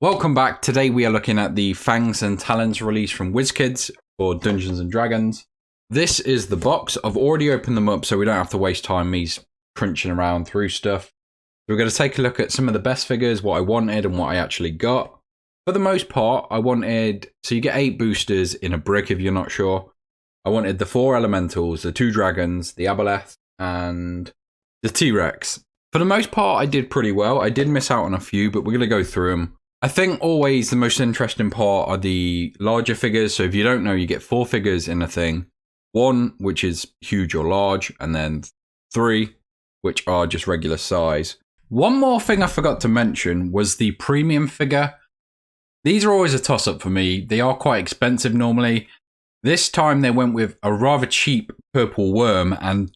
Welcome back. Today we are looking at the Fangs and Talons release from Wizkids for Dungeons and Dragons. This is the box. I've already opened them up so we don't have to waste time me crunching around through stuff. We're going to take a look at some of the best figures, what I wanted and what I actually got. For the most part, I wanted, so you get 8 boosters in a brick if you're not sure. I wanted the 4 elementals, the 2 dragons, the aboleth, and the T-Rex. For the most part, I did pretty well. I did miss out on a few, but we're going to go through them. I think always the most interesting part are the larger figures. So if you don't know, you get 4 figures in a thing. 1, which is huge or large, and then 3, which are just regular size. One more thing I forgot to mention was the premium figure. These are always a toss-up for me. They are quite expensive normally. This time they went with a rather cheap purple worm, and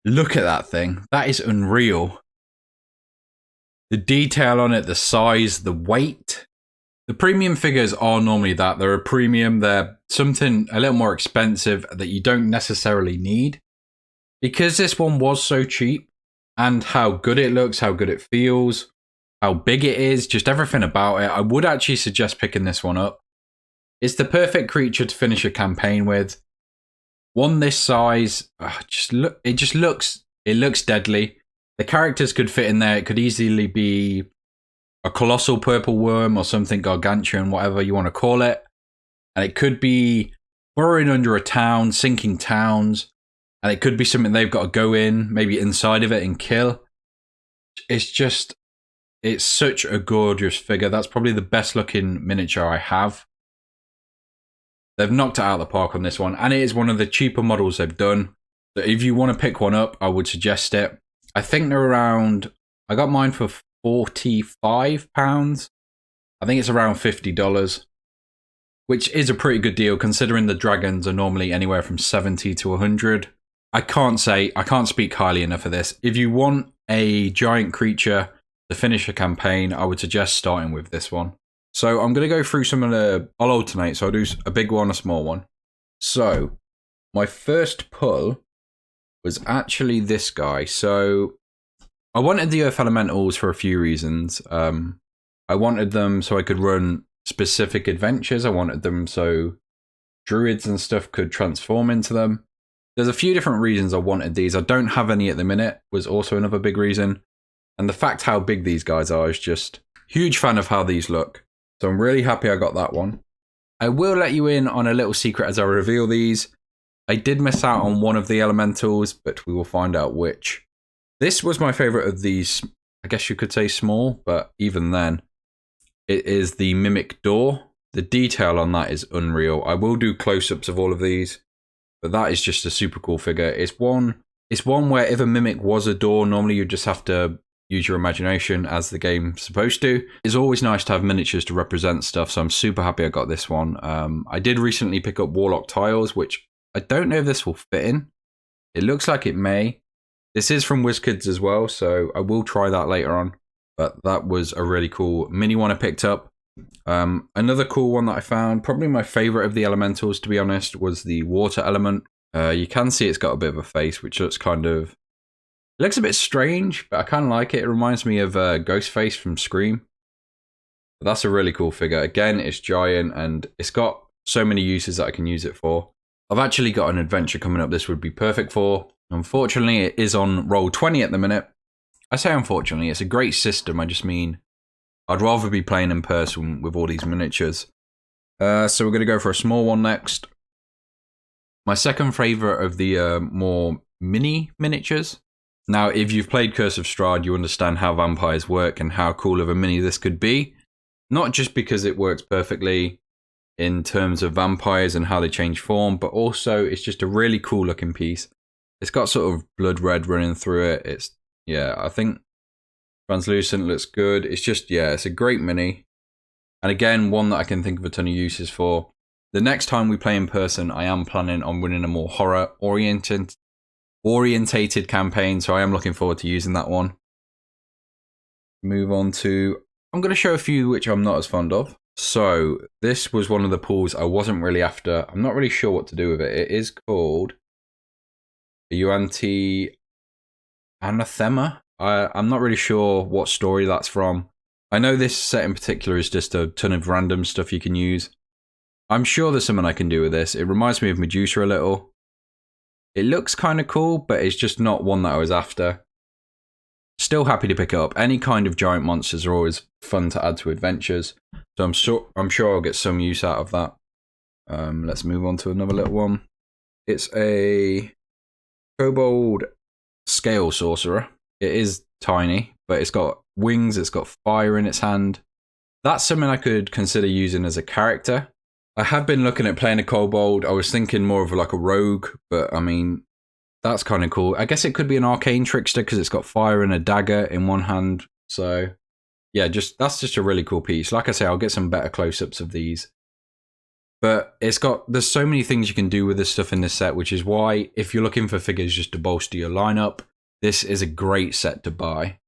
look at that thing. That is unreal. The detail on it, the size, the weight. The premium figures are normally that. They're a premium. They're something a little more expensive that you don't necessarily need. Because this one was so cheap, and how good it looks, how good it feels, how big it is, just everything about it, I would actually suggest picking this one up. It's the perfect creature to finish a campaign with. One this size, it looks deadly. The characters could fit in there. It could easily be a colossal purple worm or something gargantuan, whatever you want to call it. And it could be burrowing under a town, sinking towns. And it could be something they've got to go in, maybe inside of it and kill. It's such a gorgeous figure. That's probably the best looking miniature I have. They've knocked it out of the park on this one. And it is one of the cheaper models they've done. So if you want to pick one up, I would suggest it. I think they're around, I got mine for £45. I think it's around $50, which is a pretty good deal considering the dragons are normally anywhere from 70 to 100. I can't speak highly enough of this. If you want a giant creature to finish a campaign, I would suggest starting with this one. So I'm going to go through some of the, I'll alternate. So I'll do a big one, a small one. So my first pull was actually this guy. So I wanted the Earth Elementals for a few reasons. I wanted them so I could run specific adventures. I wanted them so druids and stuff could transform into them. There's a few different reasons I wanted these. I don't have any at the minute, was also another big reason. And the fact how big these guys are is just huge fan of how these look. So I'm really happy I got that one. I will let you in on a little secret as I reveal these. I did miss out on one of the elementals, but we will find out which. This was my favorite of these, I guess you could say small, but even then, it is the Mimic Door. The detail on that is unreal. I will do close-ups of all of these, but that is just a super cool figure. It's one where if a Mimic was a door, normally you just have to use your imagination as the game's supposed to. It's always nice to have miniatures to represent stuff, so I'm super happy I got this one. I did recently pick up Warlock Tiles, which I don't know if this will fit in. It looks like it may. This is from Wizkids as well, so I will try that later on. But that was a really cool mini one I picked up. Another cool one that I found, probably my favorite of the elementals to be honest, was the water element. You can see it's got a bit of a face, which looks it looks a bit strange, but I kind of like it. It reminds me of Ghostface from Scream. But that's a really cool figure. Again, it's giant and it's got so many uses that I can use it for. I've actually got an adventure coming up this would be perfect for. Unfortunately, it is on roll 20 at the minute. I say unfortunately, it's a great system. I just mean I'd rather be playing in person with all these miniatures. So we're going to go for a small one next. My second favourite of the more mini miniatures. Now, if you've played Curse of Strahd, you understand how vampires work and how cool of a mini this could be. Not just because it works perfectly in terms of vampires and how they change form, but also it's just a really cool looking piece. It's got sort of blood red running through it. I think translucent looks good. It's just, it's a great mini. And again, one that I can think of a ton of uses for. The next time we play in person, I am planning on running a more horror orientated campaign, so I am looking forward to using that one. Move on to, I'm going to show a few which I'm not as fond of. So this was one of the pools I wasn't really after. I'm not really sure what to do with it. It is called Anathema. I'm not really sure what story that's from. I know this set in particular is just a ton of random stuff you can use. I'm sure there's something I can do with this. It reminds me of Medusa a little. It looks kind of cool, but it's just not one that I was after. Still happy to pick it up. Any kind of giant monsters are always fun to add to adventures. So I'm sure I'll get some use out of that. Let's move on to another little one. It's a kobold scale sorcerer. It is tiny, but it's got wings, it's got fire in its hand. That's something I could consider using as a character. I have been looking at playing a kobold. I was thinking more of like a rogue, but I mean, that's kind of cool. I guess it could be an arcane trickster because it's got fire and a dagger in one hand. So yeah, that's just a really cool piece. Like I say, I'll get some better close-ups of these. But there's so many things you can do with this stuff in this set, which is why if you're looking for figures just to bolster your lineup, this is a great set to buy.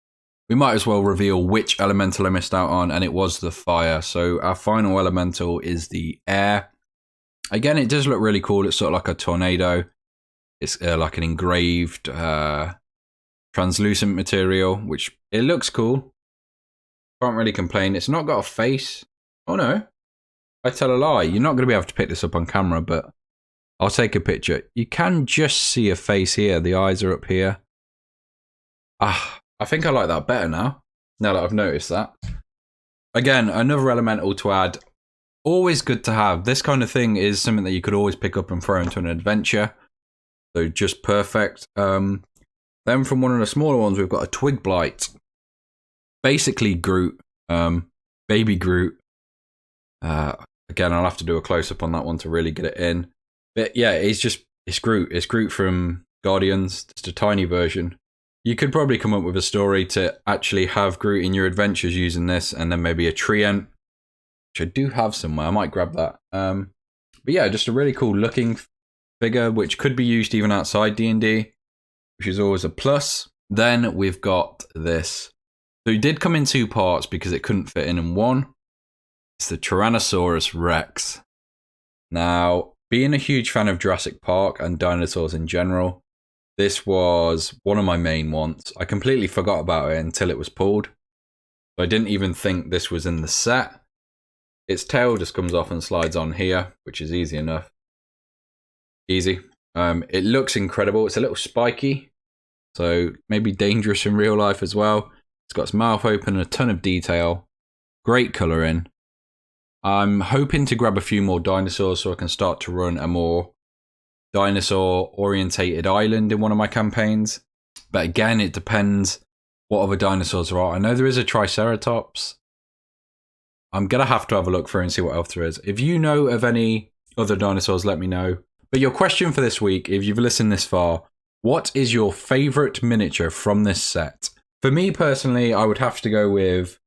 We might as well reveal which elemental I missed out on, and it was the fire. So our final elemental is the air. Again, it does look really cool. It's sort of like a tornado. It's like an engraved translucent material, which it looks cool. Can't really complain. It's not got a face. Oh no, I tell a lie. You're not going to be able to pick this up on camera, but I'll take a picture. You can just see a face here. The eyes are up here. I think I like that better now that I've noticed that. Again, another elemental to add. Always good to have. This kind of thing is something that you could always pick up and throw into an adventure. So just perfect. Then from one of the smaller ones, we've got a Twig Blight. Basically Groot. Baby Groot. Again, I'll have to do a close-up on that one to really get it in. But yeah, it's Groot. It's Groot from Guardians. Just a tiny version. You could probably come up with a story to actually have Groot in your adventures using this, and then maybe a treant, which I do have somewhere. I might grab that. But yeah, just a really cool looking figure, which could be used even outside D&D, which is always a plus. Then we've got this. So it did come in 2 parts because it couldn't fit in one. It's the Tyrannosaurus Rex. Now, being a huge fan of Jurassic Park and dinosaurs in general, this was one of my main ones. I completely forgot about it until it was pulled. So I didn't even think this was in the set. Its tail just comes off and slides on here, which is easy enough. Easy. It looks incredible. It's a little spiky, so maybe dangerous in real life as well. It's got its mouth open and a ton of detail. Great colouring. I'm hoping to grab a few more dinosaurs so I can start to run a more dinosaur-orientated island in one of my campaigns. But again, it depends what other dinosaurs there are. I know there is a Triceratops. I'm going to have a look through and see what else there is. If you know of any other dinosaurs, let me know. But your question for this week, if you've listened this far, what is your favourite miniature from this set? For me personally, I would have to go with...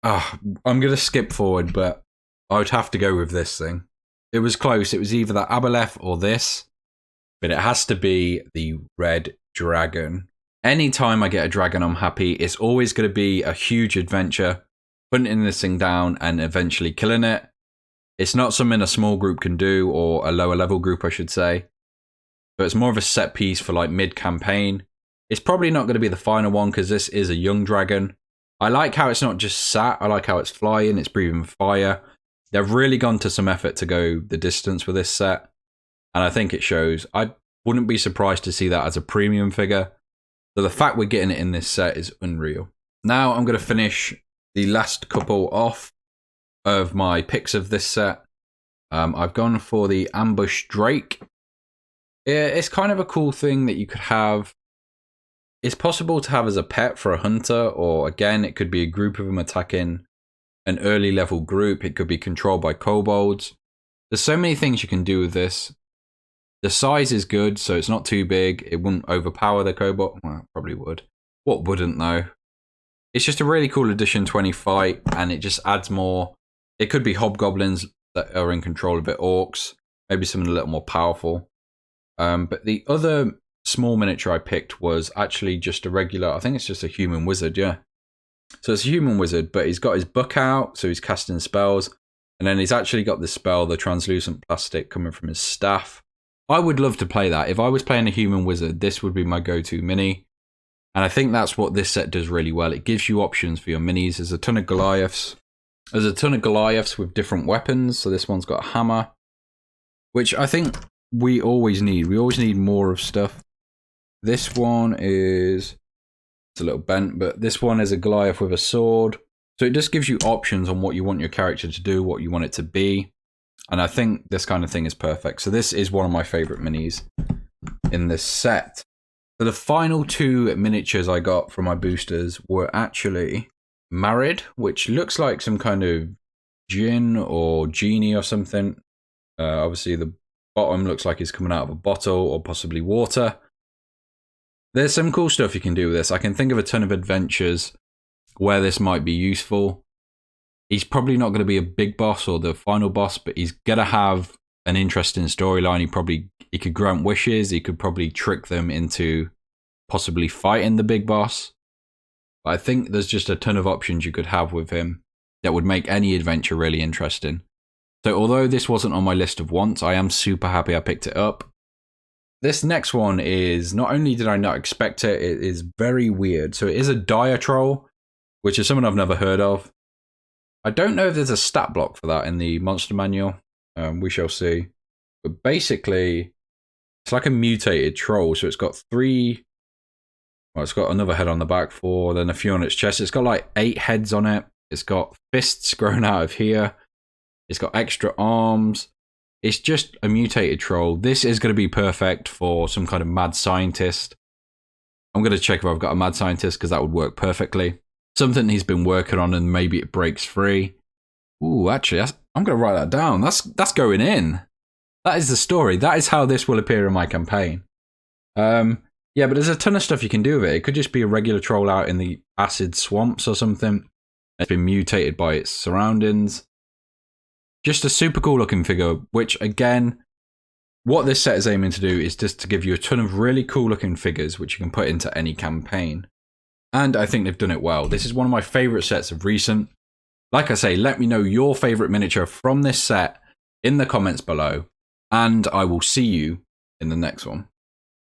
I'm going to skip forward, but I would have to go with this thing. It was close. It was either that aboleth or this. But it has to be the red dragon. Anytime I get a dragon, I'm happy. It's always going to be a huge adventure. Hunting this thing down and eventually killing it. It's not something a small group can do, or a lower level group, I should say. But it's more of a set piece for like mid-campaign. It's probably not going to be the final one because this is a young dragon. I like how it's not just sat. I like how it's flying. It's breathing fire. They've really gone to some effort to go the distance with this set. And I think it shows. I wouldn't be surprised to see that as a premium figure. So the fact we're getting it in this set is unreal. Now I'm going to finish the last couple off of my picks of this set. I've gone for the Ambush Drake. It's kind of a cool thing that you could have. It's possible to have as a pet for a hunter, or again, it could be a group of them attacking an early level group. It could be controlled by kobolds. There's so many things you can do with this. The size is good, so it's not too big. It wouldn't overpower the kobold. Well, it probably would. What wouldn't, though? It's just a really cool addition to any fight, and it just adds more. It could be hobgoblins that are in control of it, orcs, maybe something a little more powerful. But the other small miniature I picked was actually just a regular, I think it's just a human wizard, yeah. So it's a human wizard, but he's got his book out, so he's casting spells. And then he's actually got this spell, the translucent plastic, coming from his staff. I would love to play that. If I was playing a human wizard, this would be my go-to mini. And I think that's what this set does really well. It gives you options for your minis. There's a ton of Goliaths. There's a ton of Goliaths with different weapons. So this one's got a hammer, which I think we always need. We always need more of stuff. This one is, it's a little bent, but this one is a Goliath with a sword. So it just gives you options on what you want your character to do, what you want it to be. And I think this kind of thing is perfect. So this is one of my favorite minis in this set. So the final 2 miniatures I got from my boosters were actually Married, which looks like some kind of gin or genie or something. Obviously the bottom looks like it's coming out of a bottle or possibly water. There's some cool stuff you can do with this. I can think of a ton of adventures where this might be useful. He's probably not going to be a big boss or the final boss, but he's going to have an interesting storyline. He could grant wishes. He could probably trick them into possibly fighting the big boss. But I think there's just a ton of options you could have with him that would make any adventure really interesting. So although this wasn't on my list of wants, I am super happy I picked it up. This next one is, not only did I not expect it, it is very weird. So it is a dire troll, which is someone I've never heard of. I don't know if there's a stat block for that in the monster manual. We shall see. But basically, it's like a mutated troll. So it's got 3... Well, it's got another head on the back, 4, then a few on its chest. It's got like 8 heads on it. It's got fists growing out of here. It's got extra arms. It's just a mutated troll. This is going to be perfect for some kind of mad scientist. I'm going to check if I've got a mad scientist because that would work perfectly. Something he's been working on and maybe it breaks free. Ooh, actually, I'm going to write that down. That's going in. That is the story. That is how this will appear in my campaign. Yeah, but there's a ton of stuff you can do with it. It could just be a regular troll out in the acid swamps or something. It's been mutated by its surroundings. Just a super cool looking figure, which again, what this set is aiming to do is just to give you a ton of really cool looking figures which you can put into any campaign. And I think they've done it well. This is one of my favorite sets of recent. Like I say, let me know your favorite miniature from this set in the comments below, and I will see you in the next one.